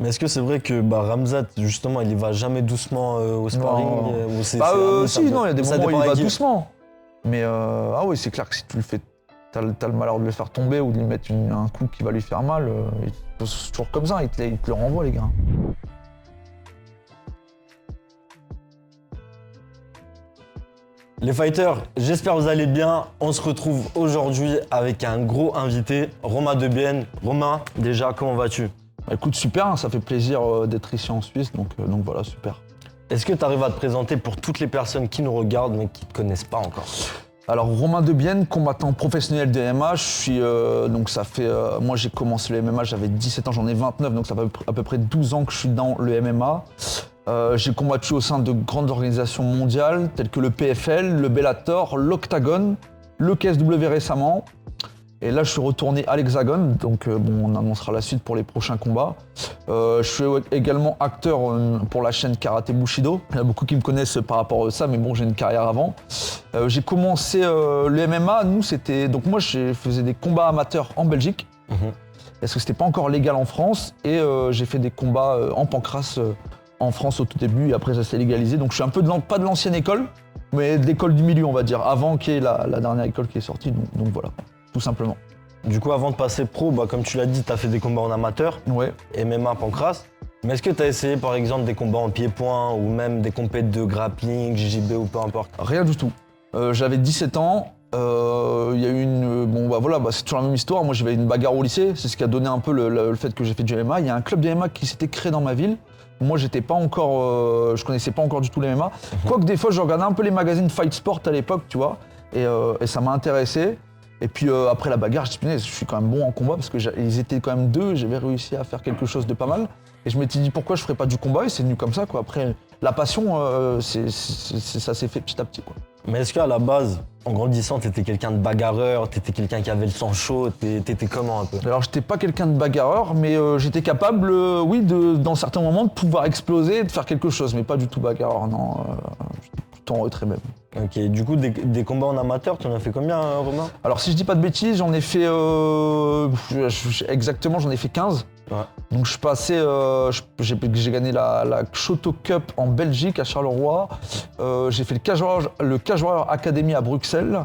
Mais est-ce que c'est vrai que Ramzat, justement, il y va jamais doucement au sparring ou Si, non, il y a des moments où il va doucement. Mais ah oui, c'est clair que si tu le fais, t'as le malheur de le faire tomber ou de lui mettre un coup qui va lui faire mal, c'est toujours comme ça, il te le renvoie, les gars. Les fighters, j'espère que vous allez bien. On se retrouve aujourd'hui avec un gros invité, Romain Debienne. Romain, déjà, comment vas-tu? Écoute, super, hein, ça fait plaisir d'être ici en Suisse, donc voilà, super. Est-ce que tu arrives à te présenter pour toutes les personnes qui nous regardent mais qui ne te connaissent pas encore? Alors, Romain Debienne, combattant professionnel de MMA, je suis, donc ça fait, moi j'ai commencé le MMA, j'avais 17 ans, j'en ai 29, donc ça fait à peu près 12 ans que je suis dans le MMA. J'ai combattu au sein de grandes organisations mondiales telles que le PFL, le Bellator, l'Octagon, le KSW récemment. Et là, je suis retourné à l'Hexagone, donc on annoncera la suite pour les prochains combats. Je suis également acteur pour la chaîne Karaté Bushido. Il y en a beaucoup qui me connaissent par rapport à ça, mais bon, j'ai une carrière avant. J'ai commencé le MMA, donc moi, je faisais des combats amateurs en Belgique, parce que c'était pas encore légal en France, et j'ai fait des combats en pancrace en France au tout début, et après ça s'est légalisé. Donc je suis un peu pas de l'ancienne école, mais de l'école du milieu, on va dire, avant qu'il y ait la dernière école qui est sortie, donc voilà. Tout simplement. Du coup, avant de passer pro, comme tu l'as dit, tu as fait des combats en amateur, ouais. MMA, pancrace. Mais est-ce que tu as essayé par exemple des combats en pied-point ou même des compètes de grappling, JJB ou peu importe? Rien du tout. J'avais 17 ans, il y a eu c'est toujours la même histoire. Moi j'avais une bagarre au lycée, c'est ce qui a donné un peu le fait que j'ai fait du MMA. Il y a un club de MMA qui s'était créé dans ma ville. Moi j'étais pas encore, je connaissais pas encore du tout les MMA. Quoique des fois je regardais un peu les magazines Fight Sport à l'époque, tu vois, et ça m'a intéressé. Et puis après la bagarre, je dis punaise, je suis quand même bon en combat parce qu'ils étaient quand même deux, j'avais réussi à faire quelque chose de pas mal. Et je m'étais dit pourquoi je ferais pas du combat et c'est venu comme ça quoi. Après la passion, ça s'est fait petit à petit quoi. Mais est-ce qu'à la base, en grandissant, t'étais quelqu'un de bagarreur, t'étais quelqu'un qui avait le sang chaud, t'étais comment un peu? Alors j'étais pas quelqu'un de bagarreur, mais j'étais capable, dans certains moments de pouvoir exploser et de faire quelque chose, mais pas du tout bagarreur, non. J'étais plutôt en retrait même. Ok, du coup, des combats en amateur, tu en as fait combien, Romain? Alors si je dis pas de bêtises, j'en ai fait exactement, j'en ai fait 15. Ouais. Donc je suis passé, j'ai gagné la Choto Cup en Belgique à Charleroi. J'ai fait le Cage Warrior Academy à Bruxelles.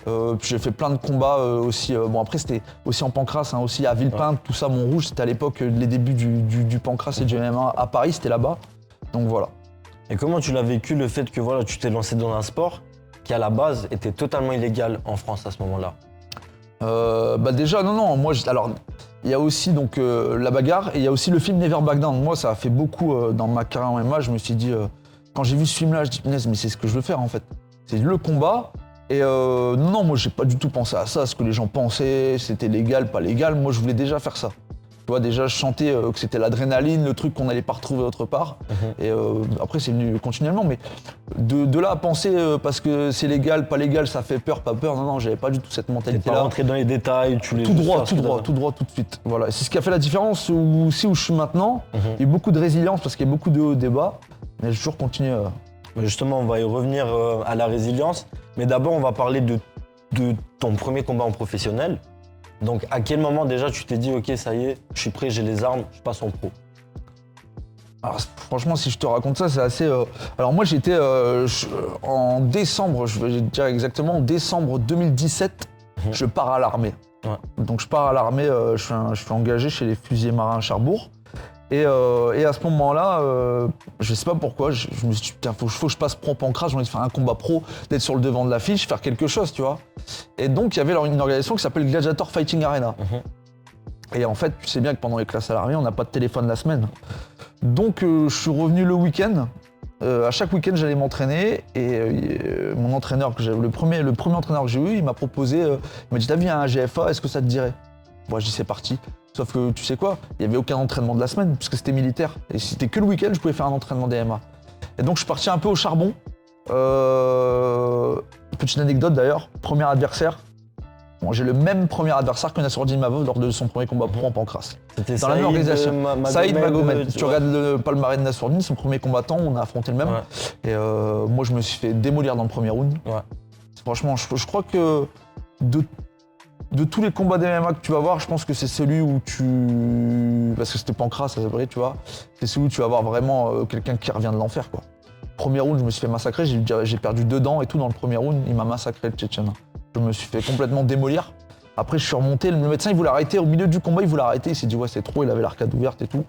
Puis j'ai fait plein de combats aussi. Après c'était aussi en pancrace, aussi à Villepinte, tout ça, Montrouge. C'était à l'époque les débuts du pancrace et du MMA à Paris, c'était là-bas. Donc voilà. Et comment tu l'as vécu le fait que tu t'es lancé dans un sport qui à la base était totalement illégal en France à ce moment-là? Déjà non, moi alors il y a aussi donc la bagarre et il y a aussi le film Never Back Down. Moi ça a fait beaucoup dans ma carrière en MMA, je me suis dit quand j'ai vu ce film là, je dis punaise mais c'est ce que je veux faire en fait. C'est le combat et non moi j'ai pas du tout pensé à ça, ce que les gens pensaient, c'était légal, pas légal, moi je voulais déjà faire ça. Tu vois, déjà je sentais que c'était l'adrénaline, le truc qu'on n'allait pas retrouver autre part. Et après c'est venu continuellement, mais de là à penser parce que c'est légal, pas légal, ça fait peur, pas peur, non, j'avais pas du tout cette mentalité-là. T'es pas rentré dans les détails, tu les... Tout droit, tout de suite. Voilà, c'est ce qui a fait la différence où je suis maintenant. Il y a eu beaucoup de résilience parce qu'il y a beaucoup de hauts débats, mais j'ai toujours continué. Justement, on va y revenir à la résilience, mais d'abord on va parler de ton premier combat en professionnel. Donc à quel moment déjà tu t'es dit ok ça y est, je suis prêt, j'ai les armes, je passe en pro? Alors franchement si je te raconte ça c'est assez... Alors moi j'étais en décembre, je vais dire exactement, en décembre 2017, je pars à l'armée. Ouais. Donc je pars à l'armée, je suis engagé chez les fusiliers marins à Cherbourg. Et à ce moment-là, je sais pas pourquoi, je me suis dit putain faut que je passe pro en pancrace, j'ai envie de faire un combat pro, d'être sur le devant de l'affiche, faire quelque chose, tu vois. Et donc il y avait une organisation qui s'appelle Gladiator Fighting Arena. Et en fait, tu sais bien que pendant les classes à l'armée, on n'a pas de téléphone la semaine. Donc je suis revenu le week-end. À chaque week-end, j'allais m'entraîner et mon entraîneur, le premier entraîneur que j'ai eu, il m'a proposé, il m'a dit t'as vu un GFA, est-ce que ça te dirait? Moi je dis c'est parti. Sauf que tu sais quoi, il n'y avait aucun entraînement de la semaine puisque c'était militaire. Et si c'était que le week-end, je pouvais faire un entraînement DMA. Et donc je suis parti un peu au charbon. Petite anecdote d'ailleurs, premier adversaire. Bon, j'ai le même premier adversaire que Nassourdine Mavov lors de son premier combat pro en pancrace. C'était dans la même organisation. Saïd Magomed. Tu regardes le palmarès de Nassourdine, son premier combattant, on a affronté le même. Ouais. Et moi je me suis fait démolir dans le premier round. Ouais. Franchement, je crois que de tous les combats d'MMA que tu vas voir, je pense que c'est celui où parce que c'était Pancras, ça s'appelait, tu vois. C'est celui où tu vas voir vraiment quelqu'un qui revient de l'enfer, quoi. Premier round, je me suis fait massacrer, j'ai perdu 2 dents et tout dans le premier round, il m'a massacré le Tchétchène. Je me suis fait complètement démolir. Après, je suis remonté, le médecin, il voulait arrêter, au milieu du combat, il voulait arrêter, il s'est dit, ouais, c'est trop, il avait l'arcade ouverte et tout.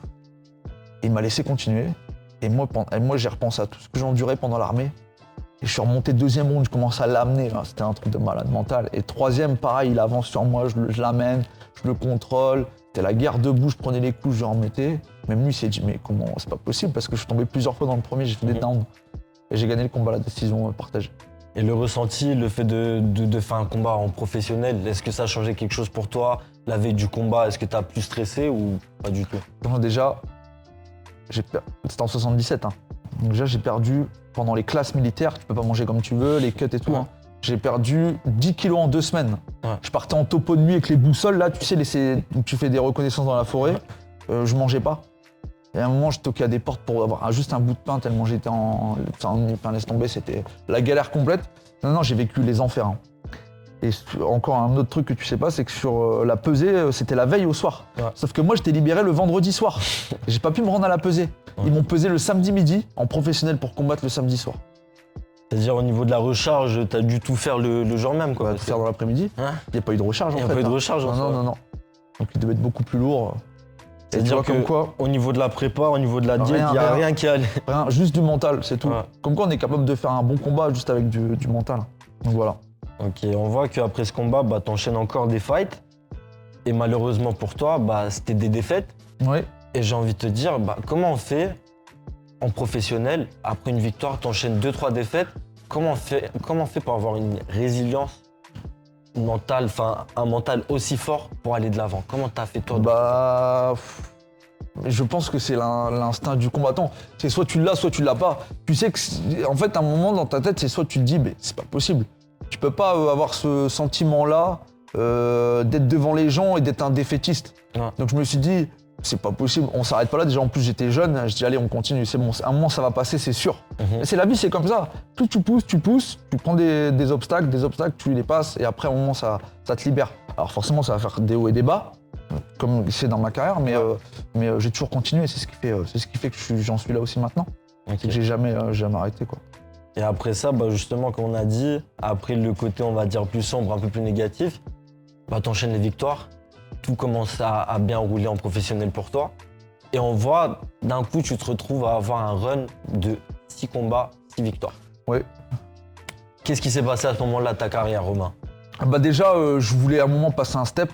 Et il m'a laissé continuer. Et moi, j'ai repensé à tout ce que j'ai enduré pendant l'armée. Et je suis remonté 2e round, je commence à l'amener, c'était un truc de malade mental. Et 3e, pareil, il avance sur moi, je l'amène, je le contrôle. C'était la guerre debout, je prenais les coups, je remettais. Même lui, il s'est dit, mais comment, c'est pas possible, parce que je suis tombé plusieurs fois dans le premier, j'ai fait des downs. Et j'ai gagné le combat à la décision partagée. Et le ressenti, le fait de faire un combat en professionnel, est-ce que ça a changé quelque chose pour toi? La veille du combat, est-ce que tu as plus stressé ou pas du tout? Non, déjà, c'était en 77. Hein. Donc déjà, j'ai perdu pendant les classes militaires, tu peux pas manger comme tu veux, les cuts et tout. Ouais. Hein. J'ai perdu 10 kilos en 2 semaines. Ouais. Je partais en topo de nuit avec les boussoles, là, tu sais, où tu fais des reconnaissances dans la forêt. Je mangeais pas. Et à un moment, je toquais à des portes pour avoir juste un bout de pain, tellement j'étais laisse tomber, c'était la galère complète. Non, j'ai vécu les enfers. Hein. Et encore un autre truc que tu sais pas, c'est que sur la pesée, c'était la veille au soir. Ouais. Sauf que moi, j'étais libéré le vendredi soir. J'ai pas pu me rendre à la pesée. Ouais. Ils m'ont pesé le samedi midi, en professionnel, pour combattre le samedi soir. C'est-à-dire au niveau de la recharge, t'as dû tout faire le jour même, quoi. Tout faire dans l'après-midi. Il n'y a pas eu de recharge, en fait. Il n'y a pas eu de recharge, non. Donc il devait être beaucoup plus lourd. C'est-à-dire qu'au niveau de la prépa, au niveau de la diète, il n'y a rien qui allait. Rien, juste du mental, c'est tout. Ouais. Comme quoi on est capable de faire un bon combat juste avec du mental. Donc voilà. Ok, on voit qu'après ce combat, t'enchaînes encore des fights. Et malheureusement pour toi, c'était des défaites. Oui. Et j'ai envie de te dire, comment on fait en professionnel, après une victoire, t'enchaînes 2-3 défaites, comment on fait pour avoir une résilience mentale, un mental aussi fort pour aller de l'avant? Comment t'as fait toi? Je pense que c'est l'instinct du combattant. C'est soit tu l'as, soit tu l'as pas. Tu sais que, en fait, à un moment dans ta tête, c'est soit tu te dis, mais c'est pas possible. Tu peux pas avoir ce sentiment-là d'être devant les gens et d'être un défaitiste. Ouais. Donc je me suis dit, c'est pas possible, on s'arrête pas là. Déjà en plus j'étais jeune, je dis allez on continue, c'est bon, à un moment ça va passer, c'est sûr. Et c'est la vie, c'est comme ça. Plus tu pousses, tu prends des obstacles, tu les passes et après à un moment ça te libère. Alors forcément ça va faire des hauts et des bas, comme c'est dans ma carrière, mais j'ai toujours continué, c'est ce qui fait que j'en suis là aussi maintenant. Okay. C'est que j'ai jamais arrêté, quoi. Et après ça, justement, comme on a dit, après le côté, on va dire, plus sombre, un peu plus négatif, t'enchaînes les victoires, tout commence à bien rouler en professionnel pour toi. Et on voit, d'un coup, tu te retrouves à avoir un run de 6 combats, 6 victoires. Oui. Qu'est-ce qui s'est passé à ce moment-là de ta carrière, Romain? Déjà, je voulais à un moment passer un step.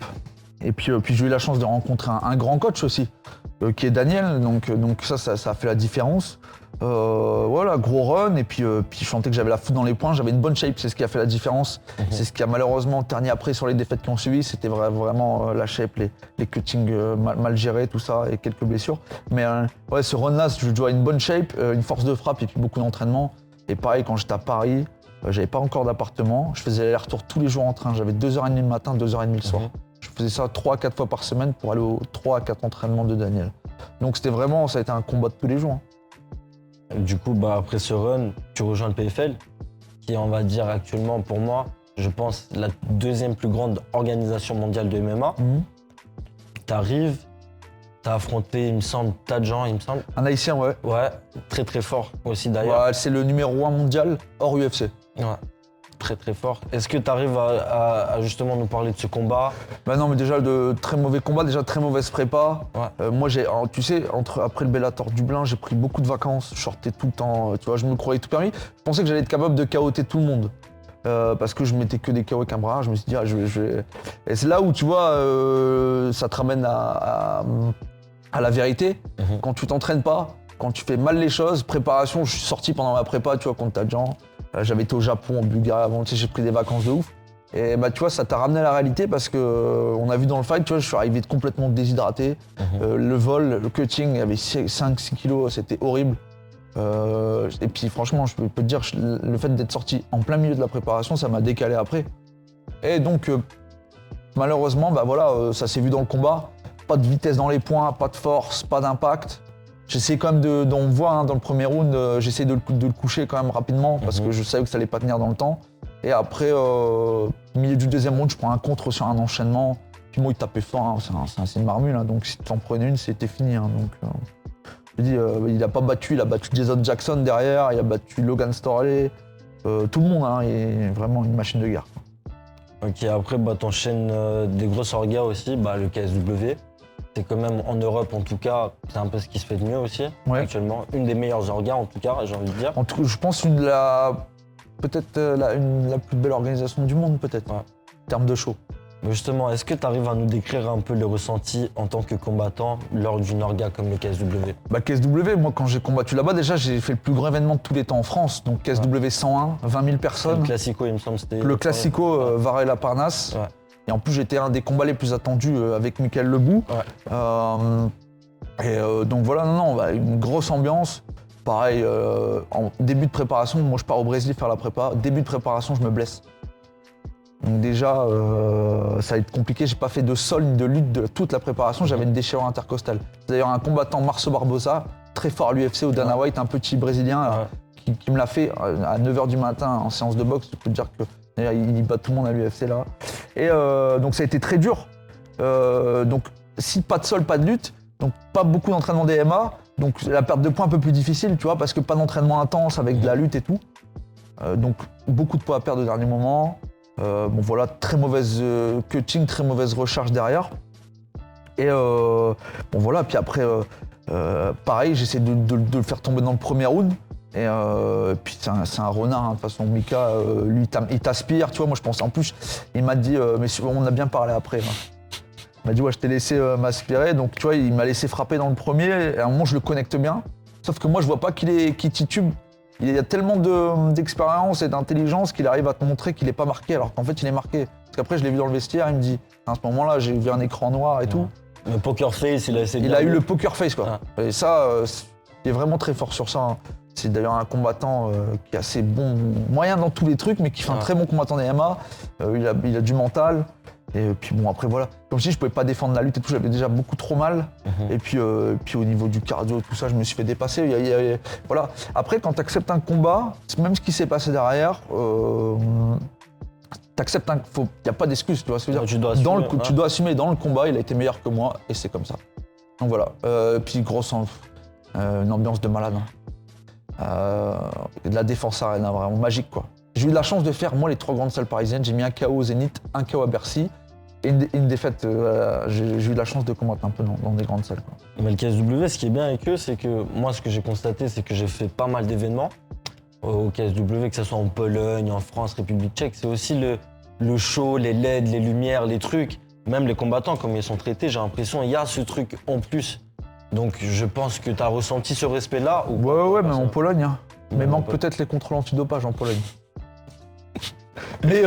Et puis j'ai eu la chance de rencontrer un grand coach aussi, qui est Daniel. Donc ça a fait la différence. Voilà, gros run, et puis je sentais que j'avais la foudre dans les poings, j'avais une bonne shape, c'est ce qui a fait la différence. C'est ce qui a malheureusement terni après sur les défaites qui ont suivi, c'était vraiment la shape, les cuttings mal gérés, tout ça, et quelques blessures. Mais ce run-là, je dois une bonne shape, une force de frappe et puis beaucoup d'entraînement. Et pareil, quand j'étais à Paris, j'avais pas encore d'appartement, je faisais les-retours tous les jours en train, j'avais 2h30 le matin, 2h30 le soir. Je faisais ça 3-4 fois par semaine pour aller aux 3-4 entraînements de Daniel. Donc ça a été un combat de tous les jours. Du coup, après ce run, tu rejoins le PFL, qui est, on va dire, actuellement, pour moi, je pense, la 2e plus grande organisation mondiale de MMA. T'arrives, t'as affronté, il me semble, Tadjan, il me semble. Un Haïtien, ouais. Ouais, très très fort aussi d'ailleurs. Ouais, c'est le numéro 1 mondial hors UFC. Ouais, très très fort. Est-ce que tu arrives à justement nous parler de ce combat? Non, mais déjà de très mauvais combats, déjà très mauvaise prépa. Ouais. Moi, tu sais, après le Bellator Dublin, j'ai pris beaucoup de vacances, je sortais tout le temps, tu vois, je me croyais tout permis. Je pensais que j'allais être capable de KO'ter tout le monde. Parce que je mettais que des KO avec un bras, je me suis dit, Et c'est là où, tu vois, ça te ramène à la vérité. Quand tu t'entraînes pas, quand tu fais mal les choses, préparation, je suis sorti pendant ma prépa, tu vois, contre Tadjan. J'avais été au Japon, en Bulgarie avant, tu sais, j'ai pris des vacances de ouf. Et tu vois, ça t'a ramené à la réalité parce que on a vu dans le fight, tu vois, je suis arrivé complètement déshydraté. Le vol, le cutting, il y avait 5-6 kilos, c'était horrible. Et puis franchement, je peux te dire, le fait d'être sorti en plein milieu de la préparation, ça m'a décalé après. Et donc, malheureusement, ça s'est vu dans le combat. Pas de vitesse dans les poings, pas de force, pas d'impact. J'essaie quand même on voit dans le premier round, j'essaie de le coucher quand même rapidement parce que je savais que ça allait pas tenir dans le temps. Et après, milieu du deuxième round, je prends un contre sur un enchaînement. Puis moi, il tapait fort, hein. C'est une marmule, hein. Donc si tu en prenais une, c'était fini. Hein. Donc, je dis, il a pas battu, il a battu Jason Jackson derrière, il a battu Logan Storley, tout le monde, hein. Il est vraiment une machine de guerre. Ok, après, t'enchaînes des grosses orgas aussi, le KSW. C'est quand même, en Europe en tout cas, c'est un peu ce qui se fait de mieux aussi, actuellement. Une des meilleures orgas en tout cas, j'ai envie de dire. En tout cas, je pense peut-être la plus belle organisation du monde, peut-être, en termes de show. Mais justement, est-ce que tu arrives à nous décrire un peu les ressentis en tant que combattant lors d'une orga comme le KSW? KSW, moi quand j'ai combattu là-bas, déjà j'ai fait le plus grand événement de tous les temps en France, donc KSW 101, 20 000 personnes. Le Classico, il me semble, c'était... Le Classico, Varela-Parnasse. Ouais. Et en plus j'étais un des combats les plus attendus avec Michael Lebou. Ouais. Donc voilà, une grosse ambiance. Pareil, en début de préparation, moi je pars au Brésil faire la prépa. Début de préparation, je me blesse. Donc déjà, ça va être compliqué. J'ai pas fait de sol ni de lutte de toute la préparation. J'avais une déchirure intercostale. D'ailleurs, un combattant, Marceau Barbosa, très fort à l'UFC, au Dana White, un petit Brésilien qui me l'a fait à 9h du matin en séance de boxe. Je peux te dire que d'ailleurs, il bat tout le monde à l'UFC là. Et donc ça a été très dur. Donc si pas de sol, pas de lutte, donc pas beaucoup d'entraînement DMA. Donc la perte de poids un peu plus difficile, tu vois, parce que pas d'entraînement intense avec de la lutte et tout. Donc beaucoup de poids à perdre au dernier moment. Très mauvaise cutting, très mauvaise recharge derrière. Et puis après, pareil, j'essaie de le faire tomber dans le premier round. Et puis c'est un renard, hein. De toute façon, Mika, lui, il t'aspire, tu vois. Moi, je pense, en plus, il m'a dit, mais on a bien parlé après. Hein. Il m'a dit, ouais, je t'ai laissé m'aspirer. Donc, tu vois, il m'a laissé frapper dans le premier. Et à un moment, je le connecte bien. Sauf que moi, je vois pas qu'il titube. Il y a tellement d'expérience et d'intelligence qu'il arrive à te montrer qu'il n'est pas marqué, alors qu'en fait il est marqué. Parce qu'après je l'ai vu dans le vestiaire, il me dit, à ce moment-là j'ai vu un écran noir et tout. Le poker face, il a essayé de... Il a eu le poker face quoi. Et ça, il est vraiment très fort sur ça. Hein. C'est d'ailleurs un combattant qui a assez bon moyen dans tous les trucs, mais qui fait un très bon combattant MMA. Il a du mental. Et puis bon, après voilà, comme je dis, je pouvais pas défendre la lutte et tout, j'avais déjà beaucoup trop mal. Et puis au niveau du cardio, tout ça, je me suis fait dépasser. Voilà. Après, quand tu acceptes un combat, même ce qui s'est passé derrière, tu acceptes il n'y a pas d'excuse, tu vois ce que je veux dire. Tu dois assumer, dans le combat, il a été meilleur que moi, et c'est comme ça. Donc voilà. Puis grosse, une ambiance de malade. De la défense arena, vraiment magique quoi. J'ai eu de la chance de faire, moi, les 3 grandes salles parisiennes. J'ai mis un KO au Zénith, un KO à Bercy et une défaite. J'ai eu de la chance de combattre un peu dans des grandes salles. Quoi. Mais le KSW, ce qui est bien avec eux, c'est que moi, ce que j'ai constaté, c'est que j'ai fait pas mal d'événements au KSW, que ce soit en Pologne, en France, République tchèque. C'est aussi le show, les LED, les lumières, les trucs. Même les combattants, comme ils sont traités, j'ai l'impression qu'il y a ce truc en plus. Donc je pense que tu as ressenti ce respect-là. Ouais, mais en Pologne. Hein. Mais manque peut-être les contrôles antidopage en Pologne. Mais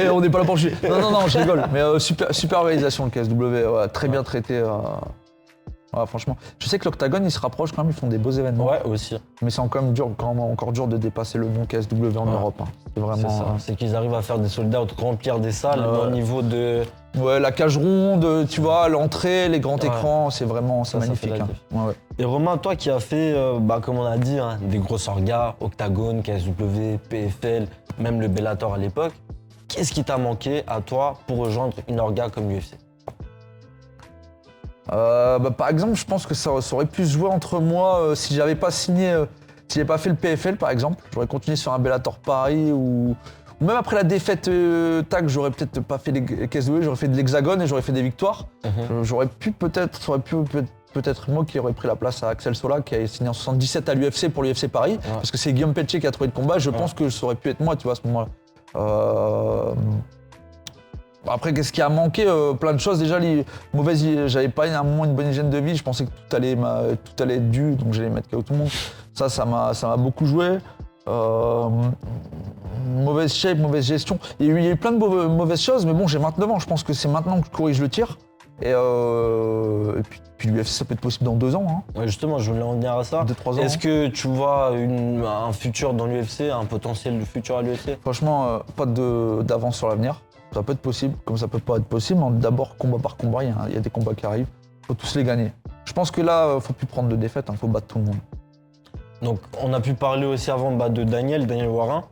on n'est pas là pour juger. Non, je rigole. Mais super organisation le KSW, très bien traité. Franchement, je sais que l'Octagone, ils se rapprochent quand même, ils font des beaux événements. Ouais, aussi. Mais c'est encore dur de dépasser le nom KSW en Europe. Hein. C'est vraiment. C'est ça. C'est qu'ils arrivent à faire des sold-out, remplir des salles au niveau de. Ouais, la cage ronde, tu vois, l'entrée, les grands écrans, c'est vraiment magnifique. Hein. Et Romain, toi qui as fait, comme on a dit, hein, des grosses orgas, Octagone, KSW, PFL, même le Bellator à l'époque, qu'est-ce qui t'a manqué à toi pour rejoindre une orga comme l'UFC? Par exemple, je pense que ça aurait pu se jouer entre moi si j'avais pas signé, si j'avais pas fait le PFL par exemple. J'aurais continué sur un Bellator Paris ou même après la défaite j'aurais peut-être pas fait les KSW, j'aurais fait de l'Hexagone et j'aurais fait des victoires. J'aurais pu peut-être moi qui aurais pris la place à Axel Sola qui a signé en 77 à l'UFC pour l'UFC Paris, parce que c'est Guillaume Peltier qui a trouvé le combat. Je pense que ça aurait pu être moi, tu vois, à ce moment-là. Après, qu'est-ce qui a manqué? Plein de choses. Déjà, j'avais pas à un moment une bonne hygiène de vie. Je pensais que tout allait être dû, donc j'allais mettre KO tout le monde. Ça m'a beaucoup joué. Mauvaise shape, mauvaise gestion. Il y a eu plein de mauvaises choses, mais bon, j'ai 29 ans. Je pense que c'est maintenant que je corrige le tir. Et puis l'UFC, ça peut être possible dans 2 ans. Hein. Ouais, justement, je voulais en venir à ça. 2-3 ans. Est-ce que tu vois un futur dans l'UFC, un potentiel futur à l'UFC? Franchement, pas d'avance sur l'avenir. Ça peut être possible, comme ça peut pas être possible. Mais d'abord, combat par combat, il y a des combats qui arrivent. Il faut tous les gagner. Je pense que là, il ne faut plus prendre de défaites, il faut battre tout le monde. Donc, on a pu parler aussi avant de Daniel Warin.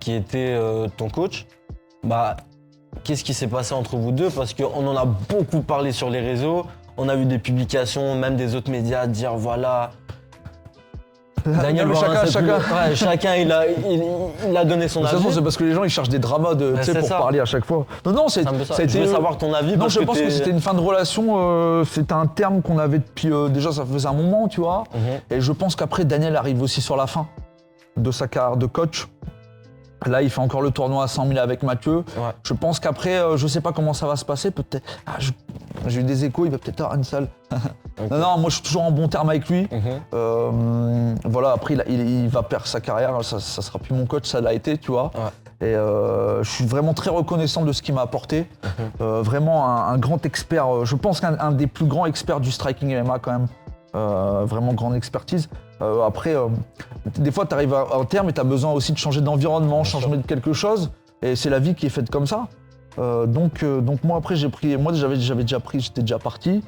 qui était ton coach, bah, qu'est-ce qui s'est passé entre vous deux? Parce qu'on en a beaucoup parlé sur les réseaux, on a vu des publications, même des autres médias dire voilà. Daniel Boirin, chacun il a donné son avis. De toute façon, c'est parce que les gens ils cherchent des dramas pour parler à chaque fois. Non, ça a été. Je veux savoir ton avis. Non, je pense que c'était une fin de relation. C'était un terme qu'on avait depuis déjà ça faisait un moment, tu vois. Et je pense qu'après Daniel arrive aussi sur la fin de sa carrière de coach. Là, il fait encore le tournoi à 100 000 avec Mathieu. Ouais. Je pense qu'après, je sais pas comment ça va se passer. Peut-être. J'ai eu des échos, il va peut-être avoir une salle. Okay. Non, moi je suis toujours en bon terme avec lui. Voilà, après il va perdre sa carrière, ça sera plus mon coach, ça l'a été, tu vois. Ouais. Et je suis vraiment très reconnaissant de ce qu'il m'a apporté. Vraiment un grand expert, je pense qu'un des plus grands experts du striking MMA quand même. Vraiment grande expertise. Après, des fois tu arrives à un terme et tu as besoin aussi de changer d'environnement, changer de quelque chose. Et c'est la vie qui est faite comme ça. Donc moi après j'étais déjà parti.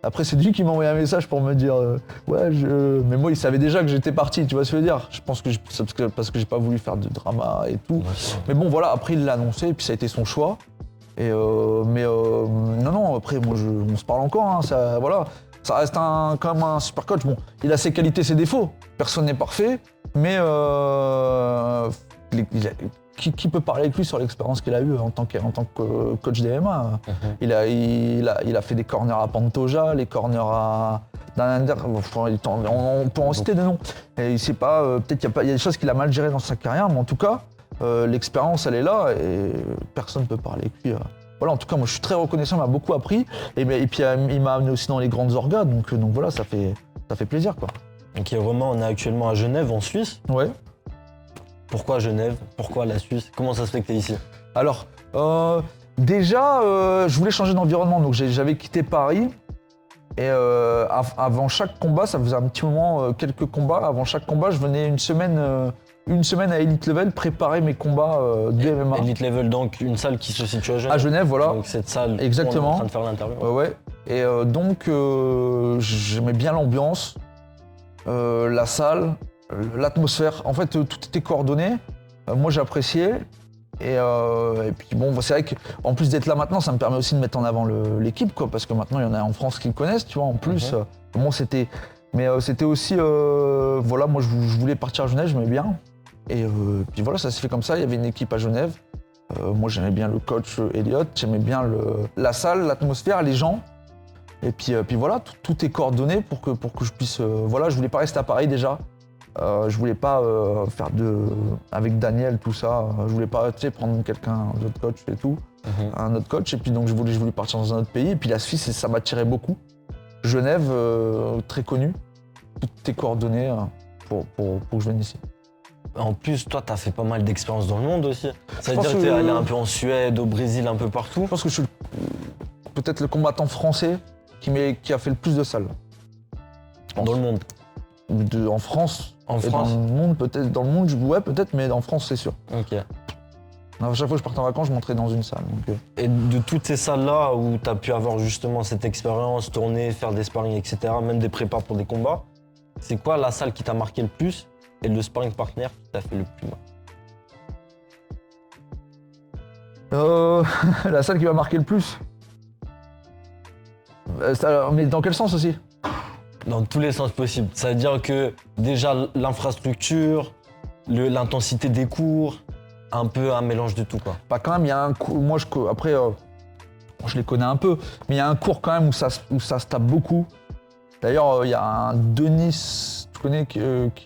Après c'est lui qui m'a envoyé un message pour me dire mais moi il savait déjà que j'étais parti, tu vois ce que je veux dire. Je pense que parce que j'ai pas voulu faire de drama et tout. Mais bon voilà, après il l'a annoncé et puis ça a été son choix. Et non après moi on se parle encore, hein, ça reste quand même un super coach. Bon, il a ses qualités, ses défauts. Personne n'est parfait, mais qui peut parler avec lui sur l'expérience qu'il a eue en tant que coach d'MMA. Il a fait des corners à Pantoja, les corners à Danander, on peut en citer des noms. Et il sait pas, peut-être qu'il y a des choses qu'il a mal gérées dans sa carrière, mais en tout cas, l'expérience elle est là et personne ne peut parler avec lui. Voilà, en tout cas, moi je suis très reconnaissant, il m'a beaucoup appris. Et puis il m'a amené aussi dans les grandes orgas, donc voilà, ça fait plaisir quoi. Ok, Romain, on est actuellement à Genève, en Suisse. Ouais. Pourquoi Genève? Pourquoi la Suisse? Comment ça se fait que tu es ici? Alors, déjà, je voulais changer d'environnement, donc j'avais quitté Paris. Et avant chaque combat, ça faisait un petit moment, quelques combats. Avant chaque combat, je venais une semaine à Elite Level préparer mes combats de MMA. Elite Level, donc une salle qui se situe à Genève. À Genève, voilà. Donc cette salle, exactement. On est en train de faire l'interview. Ouais. Et donc, j'aimais bien l'ambiance, la salle, l'atmosphère. En fait, tout était coordonné. Moi, j'appréciais. Et puis bon, c'est vrai qu'en plus d'être là maintenant, ça me permet aussi de mettre en avant l'équipe, quoi, parce que maintenant, il y en a en France qui le connaissent, tu vois, en plus. Bon, c'était aussi, voilà, moi, je voulais partir à Genève, j'aimais bien. Et puis voilà, ça s'est fait comme ça, il y avait une équipe à Genève. Moi, j'aimais bien le coach Elliot, j'aimais bien la salle, l'atmosphère, les gens. Et puis voilà, tout est coordonné pour que je puisse... voilà, je voulais pas rester à Paris déjà. Je voulais pas faire avec Daniel, tout ça. Je voulais pas prendre quelqu'un, un autre coach et tout. Un autre coach. Et puis donc je voulais partir dans un autre pays. Et puis la Suisse, ça m'attirait beaucoup. Genève, très connu. Tout est coordonné pour que je vienne ici. En plus, toi, tu as fait pas mal d'expériences dans le monde aussi. Ça veut dire que tu es allé un peu en Suède, au Brésil, un peu partout. Je pense que je suis peut-être le combattant français qui a fait le plus de salles. Dans le monde? En France. En France. Dans le monde, peut-être. Dans le monde, ouais, peut-être, mais en France, c'est sûr. Ok. À chaque fois que je partais en vacances, je montrais dans une salle. Donc, Et de toutes ces salles-là où tu as pu avoir justement cette expérience, tourner, faire des sparring, etc., même des prépas pour des combats, c'est quoi la salle qui t'a marqué le plus et le sparring partner qui t'a fait le plus mal? La salle qui m'a marqué le plus. Mais dans quel sens aussi? Dans tous les sens possibles. Ça veut dire que déjà l'infrastructure, l'intensité des cours, un peu un mélange de tout, quoi. Bah quand même, il y a un cours, moi après, je les connais un peu, mais il y a un cours quand même où ça se tape beaucoup. D'ailleurs, il y a un Denis, tu connais, qui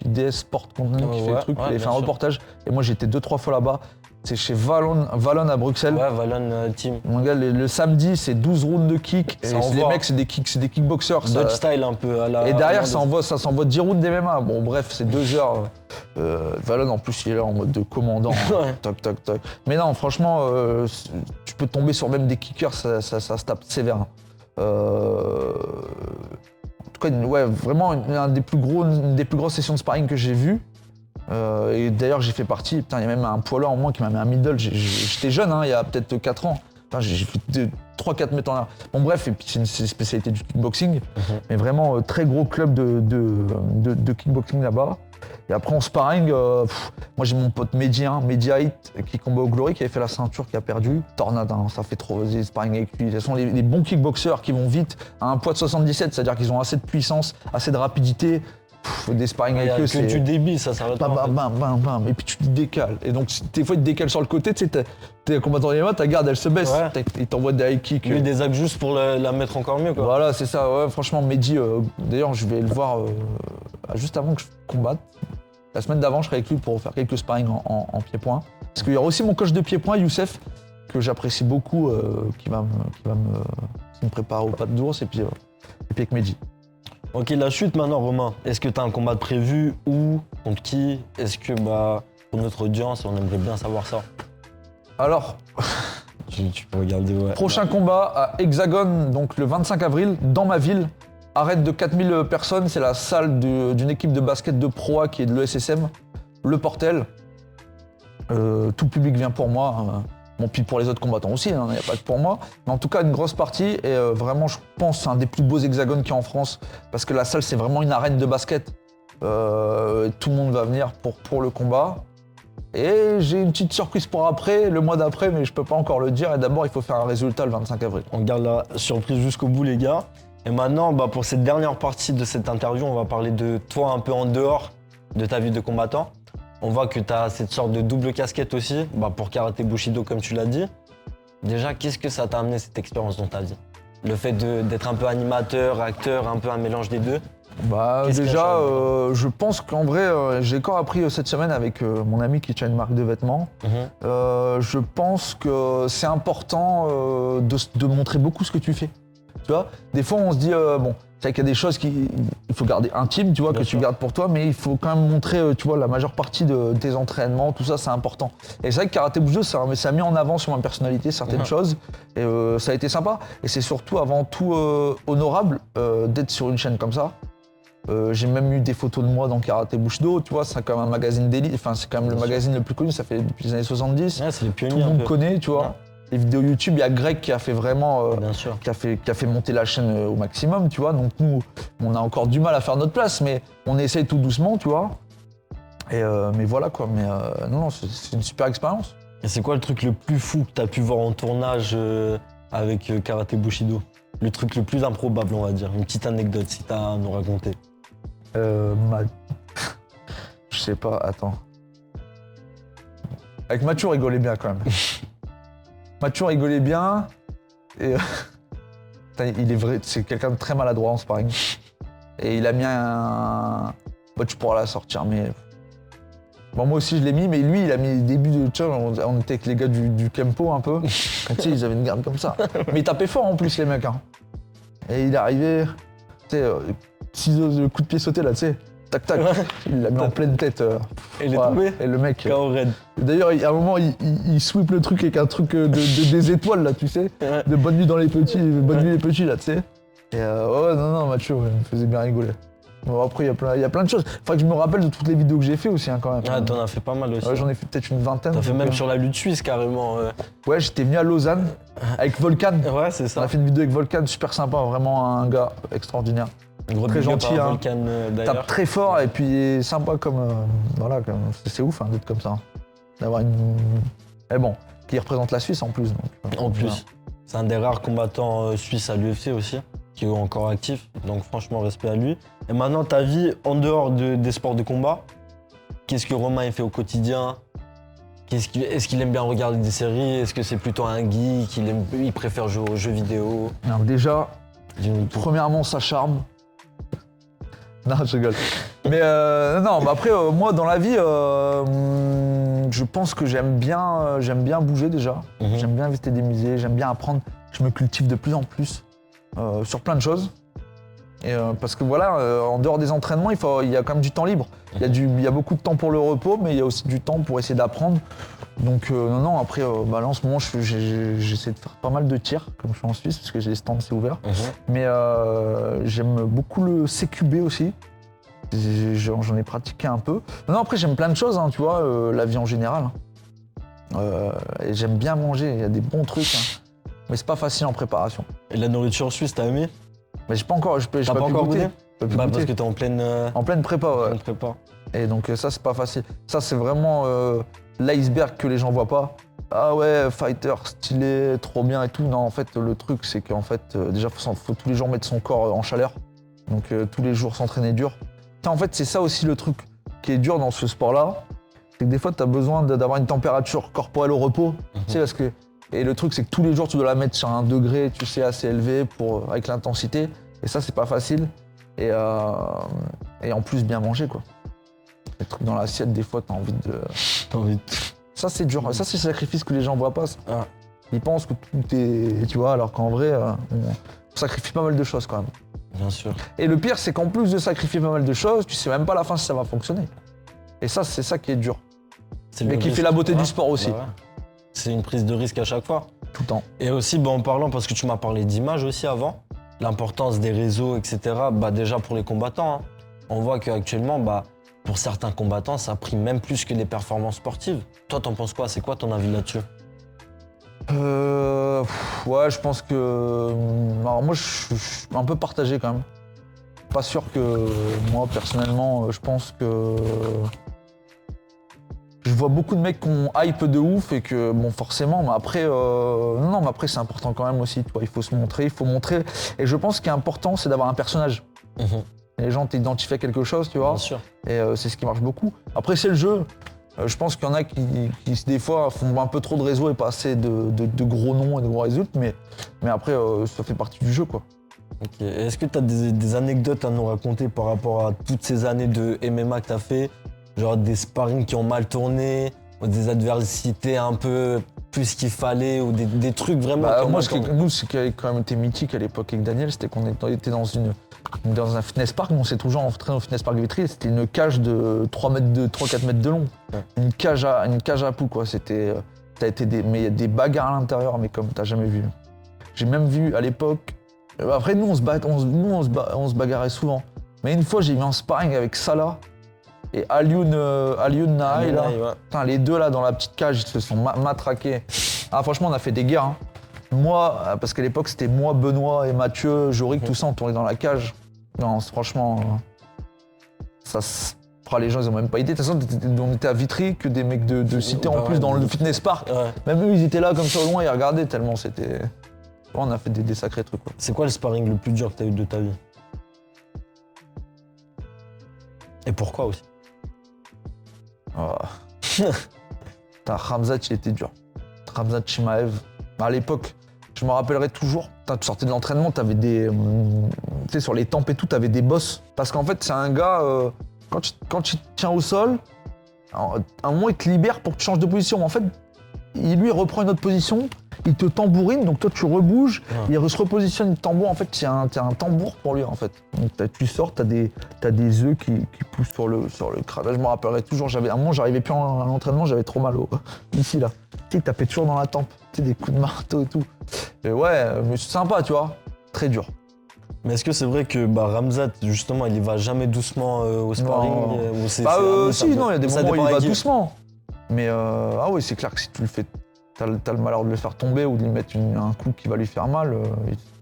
DS Sport Contenu, qui fait le truc, il a fait un reportage, et moi j'étais 2-3 fois là-bas. C'est chez Valon à Bruxelles. Ouais, Valon Team. Mon gars, le samedi, c'est 12 rounds de kick. Et les mecs, c'est des kickboxers. Dutch style un peu à la. Et derrière, ça s'envoie 10 rounds d'MMA. Bon, bref, c'est 2 heures. Valon, en plus, il est là en mode de commandant. Ouais. Toc, toc, toc. Mais non, franchement, tu peux tomber sur même des kickers, ça se tape sévère. En tout cas, ouais, vraiment, une des plus grosses sessions de sparring que j'ai vues. Et d'ailleurs j'ai fait partie, putain, il y a même un poids en moi qui m'a mis un middle, j'étais jeune, hein, il y a peut-être 4 ans. Enfin, j'ai fait 3-4 mètres en l'air. Bon bref, et puis c'est une spécialité du kickboxing, mais vraiment très gros club de kickboxing là-bas. Et après en sparring, moi j'ai mon pote Mehdi Haït, qui combat au Glory, qui avait fait la ceinture, qui a perdu. Tornade, hein, ça fait trop des sparring avec lui. De toute façon, les bons kickboxers qui vont vite à un poids de 77, c'est-à-dire qu'ils ont assez de puissance, assez de rapidité. Des sparring avec eux, c'est... tu débilles, ça s'arrête pas. Bam, et puis tu te décales. Et donc, des fois, ils te décalent sur le côté, tu sais, t'es combattant MMA, ta garde, elle se baisse. Ouais. Ils t'envoient des high kicks. Mais des actes juste pour la mettre encore mieux, quoi. Voilà, c'est ça. Ouais, franchement, Mehdi, d'ailleurs, je vais le voir juste avant que je combatte. La semaine d'avant, je serai avec lui pour faire quelques sparring en pied-point. Parce qu'il y aura aussi mon coach de pied-point, Youssef, que j'apprécie beaucoup, qui me prépare au pas de d'ours, et puis avec Mehdi. Ok, la chute maintenant, Romain. Est-ce que tu as un combat de prévu? Où? Contre qui? Est-ce que, pour notre audience, on aimerait bien savoir ça? Alors, tu peux regarder, ouais. Prochain combat à Hexagone, donc le 25 avril, dans ma ville. Arène de 4000 personnes, c'est la salle d'une équipe de basket de Pro A qui est de l'ESSM, Le Portel. Tout le public vient pour moi. Bon, puis pour les autres combattants aussi, il n'y a pas que pour moi. Mais en tout cas, une grosse partie. Et vraiment, je pense que c'est un des plus beaux hexagones qu'il y a en France. Parce que la salle, c'est vraiment une arène de basket. Tout le monde va venir pour le combat. Et j'ai une petite surprise pour après, le mois d'après, mais je peux pas encore le dire. Et d'abord, il faut faire un résultat le 25 avril. On garde la surprise jusqu'au bout, les gars. Et maintenant, pour cette dernière partie de cette interview, on va parler de toi un peu en dehors de ta vie de combattant. On voit que tu as cette sorte de double casquette aussi, pour Karaté Bushido comme tu l'as dit. Déjà, qu'est-ce que ça t'a amené cette expérience dans ta vie? Le fait d'être un peu animateur, acteur, un peu un mélange des deux? Déjà, je pense qu'en vrai, j'ai encore appris cette semaine avec mon ami qui tient une marque de vêtements. Je pense que c'est important de montrer beaucoup ce que tu fais. Tu vois, des fois on se dit, c'est vrai qu'il y a des choses qu'il faut garder intimes, tu vois, que tu gardes pour toi, mais il faut quand même montrer, tu vois, la majeure partie de tes entraînements, tout ça, c'est important. Et c'est vrai que Karaté Bushido, ça a mis en avant sur ma personnalité certaines choses, et ça a été sympa. Et c'est surtout, avant tout, honorable d'être sur une chaîne comme ça. J'ai même eu des photos de moi dans Karaté Bushido, tu vois, c'est quand même un magazine d'élite, enfin c'est quand même le magazine le plus connu, ça fait depuis les années 70. Ouais, c'est les pionniers. Tout le monde connaît, tu vois. Les vidéos YouTube, il y a Greg qui a fait vraiment, qui a fait monter la chaîne au maximum, tu vois. Donc nous, on a encore du mal à faire notre place, mais on essaye tout doucement, tu vois. Et mais voilà quoi. Mais non, c'est une super expérience. Et c'est quoi le truc le plus fou que tu as pu voir en tournage avec Karaté Bushido? Le truc le plus improbable, on va dire. Une petite anecdote si tu as à nous raconter. Je sais pas, attends. Avec Mathieu, on rigolait bien quand même. Mathieu rigolait bien et il est vrai, c'est quelqu'un de très maladroit en sparring. Et il a mis un... tu pourras la sortir, mais... Bon, moi aussi je l'ai mis, mais lui il a mis début de... Tu vois, on était avec les gars du Kempo un peu. Tu sais, ils avaient une garde comme ça. Mais ils tapaient fort en plus les mecs. Hein. Et il est arrivé, tu sais, ciseaux, coup de pied sauté là, tu sais. Tac, tac, il l'a mis en pleine tête. Et il est tombé. Et le mec. Raide. D'ailleurs, à un moment, il sweep le truc avec un truc des étoiles, là, tu sais. De bonne nuit dans les petits, bonne nuit les petits, là, tu sais. Et non, Mathieu, il me faisait bien rigoler. Bon, après, il y a plein de choses. Faudrait que je me rappelle de toutes les vidéos que j'ai fait aussi, hein, quand même. Ah, t'en as fait pas mal aussi. Ouais, j'en ai fait peut-être une vingtaine. T'as fait même sur la lutte suisse, carrément. Ouais, j'étais venu à Lausanne avec Volcan. Ouais, c'est ça. On a fait une vidéo avec Volcan, super sympa, vraiment un gars extraordinaire. Gros très gentil, hein. Volcan, tape très fort et puis sympa comme c'est ouf hein, d'être comme ça, d'avoir une. Mais bon, qui représente la Suisse en plus. Donc, en plus, c'est un des rares combattants suisses à l'UFC aussi, qui est encore actif. Donc franchement, respect à lui. Et maintenant, ta vie en dehors des sports de combat, qu'est-ce que Romain il fait au quotidien? Est-ce qu'il aime bien regarder des séries? Est-ce que c'est plutôt un geek? Il préfère jouer aux jeux vidéo? Alors déjà, premièrement, ça charme. Non, je rigole. Mais après, moi, dans la vie, je pense que j'aime bien bouger déjà. J'aime bien visiter des musées, j'aime bien apprendre. Je me cultive de plus en plus sur plein de choses. Et, parce que voilà, en dehors des entraînements, il y a quand même du temps libre. Il y a beaucoup de temps pour le repos, mais il y a aussi du temps pour essayer d'apprendre. Donc après, là en ce moment, j'essaie de faire pas mal de tirs, comme je suis en Suisse, parce que j'ai les stands, c'est ouvert. Mais j'aime beaucoup le CQB aussi. J'en ai pratiqué un peu. Après, j'aime plein de choses, hein, tu vois, la vie en général. Et j'aime bien manger, il y a des bons trucs. Hein. Mais c'est pas facile en préparation. Et la nourriture suisse, t'as aimé? Mais j'ai pas encore, j'ai pas pu goûter. peux plus Bah, goûter. parce que t'es en pleine, En pleine prépa, ouais. pleine prépa. Et donc ça, c'est pas facile. Ça, c'est vraiment l'iceberg que les gens voient pas. Ah ouais, fighter, stylé, trop bien et tout. Non, en fait, le truc, c'est qu'en fait, déjà, faut tous les jours mettre son corps en chaleur. Donc tous les jours s'entraîner dur. En fait, c'est ça aussi le truc qui est dur dans ce sport-là. C'est que des fois, tu as besoin d'avoir une température corporelle au repos. Tu sais, parce que... Et le truc, c'est que tous les jours, tu dois la mettre sur un degré, tu sais, assez élevé avec l'intensité. Et ça, c'est pas facile. Et en plus, bien manger, quoi. Les trucs dans l'assiette, des fois, t'as envie de... Ça, c'est dur. Ça, c'est le sacrifice que les gens voient pas. Ah. Ils pensent que tout est... Tu vois, alors qu'en vrai, on sacrifie pas mal de choses, quand même. Bien sûr. Et le pire, c'est qu'en plus de sacrifier pas mal de choses, tu sais même pas à la fin si ça va fonctionner. Et ça, c'est ça qui est dur. Mais qui fait la beauté du sport aussi. Bah ouais. C'est une prise de risque à chaque fois. Tout le temps. Et aussi, bah, en parlant, parce que tu m'as parlé d'image aussi avant, l'importance des réseaux, etc. Bah, déjà pour les combattants, hein. On voit qu'actuellement, bah, pour certains combattants, ça prime même plus que les performances sportives. Toi, t'en penses quoi? C'est quoi ton avis là-dessus? Ouais, je pense que... Alors moi, je suis un peu partagé quand même. Pas sûr que... Moi, personnellement, je pense que... Je vois beaucoup de mecs qui ont hype de ouf et que, bon, forcément, mais après... Non, mais après, c'est important quand même aussi, tu vois. Il faut se montrer, il faut montrer. Et je pense qu'il est important, c'est d'avoir un personnage. Et les gens t'identifient à quelque chose, tu vois. Bien sûr. Et c'est ce qui marche beaucoup. Après, c'est le jeu. Je pense qu'il y en a qui, des fois, font un peu trop de réseaux et pas assez de gros noms et de gros résultats, mais après, ça fait partie du jeu, quoi. Ok. Et est-ce que tu as des anecdotes à nous raconter par rapport à toutes ces années de MMA que tu as fait? Genre des sparring qui ont mal tourné, ou des adversités un peu plus qu'il fallait, ou des trucs vraiment qui ont moi, mal tourné? nous, ce qui avait quand même été mythique à l'époque avec Daniel, c'était qu'on était dans un fitness park. On s'est toujours entraîné au fitness park Vitry. C'était une cage de 3-4 mètres de long. Ouais. Une cage à poux, quoi. C'était... mais il y a des bagarres à l'intérieur, mais comme t'as jamais vu. J'ai même vu à l'époque... Après, nous, on se bagarrait souvent. Mais une fois, j'ai mis en sparring avec Salah et Alioune Nahaï, là. Ouais. Putain, les deux, là, dans la petite cage, ils se sont matraqués. Ah, franchement, on a fait des guerres, hein. Moi, parce qu'à l'époque, c'était moi, Benoît et Mathieu, Jorik, tout ça, on tournait dans la cage. Non, franchement, les gens, ils ont même pas été. De toute façon, on était à Vitry, que des mecs de cité en plus dans le fitness park. Ouais. Même eux, ils étaient là comme ça au loin, ils regardaient tellement c'était... On a fait des sacrés trucs, quoi. C'est quoi le sparring le plus dur que tu as eu de ta vie? Et pourquoi aussi? Putain, Khamzat, il était dur. Khamzat Chimaev. À l'époque, je me rappellerai toujours, putain, tu sortais de l'entraînement, t'avais des... Tu sais, sur les tempes et tout, t'avais des bosses. Parce qu'en fait, c'est un gars, quand tu te tiens au sol, à un moment, il te libère pour que tu changes de position. En fait, il reprend une autre position, il te tambourine, donc toi, tu rebouges, il se repositionne, il te tambour. En fait, t'es un tambour pour lui, en fait. Donc tu sors, t'as des œufs qui poussent sur le crâne. Là, je me rappellerai toujours, à un moment, j'arrivais plus à l'entraînement, j'avais trop mal ici, là. Tu sais, il tapait toujours dans la tempe, tu sais, des coups de marteau et tout. Et ouais, mais c'est sympa, tu vois, très dur. Mais est-ce que c'est vrai que Khamzat, justement, il y va jamais doucement au sparring? Ou Si, il y a des moments où il va doucement. Mais ah oui, c'est clair que si tu le fais, t'as le malheur de le faire tomber ou de lui mettre un coup qui va lui faire mal,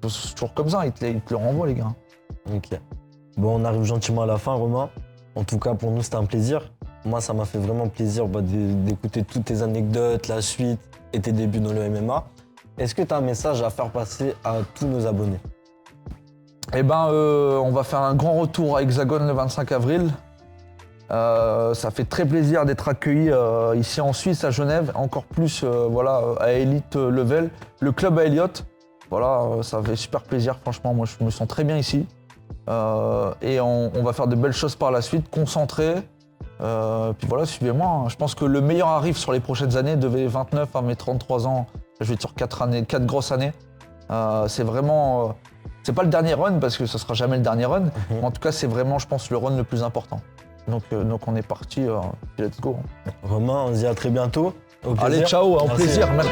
c'est toujours comme ça, il te le renvoie, les gars. Ok. Bon, on arrive gentiment à la fin, Romain. En tout cas, pour nous, c'était un plaisir. Moi, ça m'a fait vraiment plaisir d'écouter toutes tes anecdotes, la suite et tes débuts dans le MMA. Est-ce que tu as un message à faire passer à tous nos abonnés? Eh ben, on va faire un grand retour à Hexagone le 25 avril. Ça fait très plaisir d'être accueilli ici en Suisse, à Genève, encore plus à Elite Level, le club à Elliott. Voilà, ça fait super plaisir, franchement, moi je me sens très bien ici. Et on va faire de belles choses par la suite, concentrés. Puis voilà, suivez-moi, hein. Je pense que le meilleur arrive sur les prochaines années, de 29 à mes 33 ans, je vais être sur 4 grosses années. C'est vraiment... c'est pas le dernier run, parce que ce sera jamais le dernier run, mais en tout cas c'est vraiment, je pense, le run le plus important. Donc on est parti, let's go. Romain, on se dit à très bientôt. Au plaisir. Allez, ciao, au Merci. plaisir. Merci.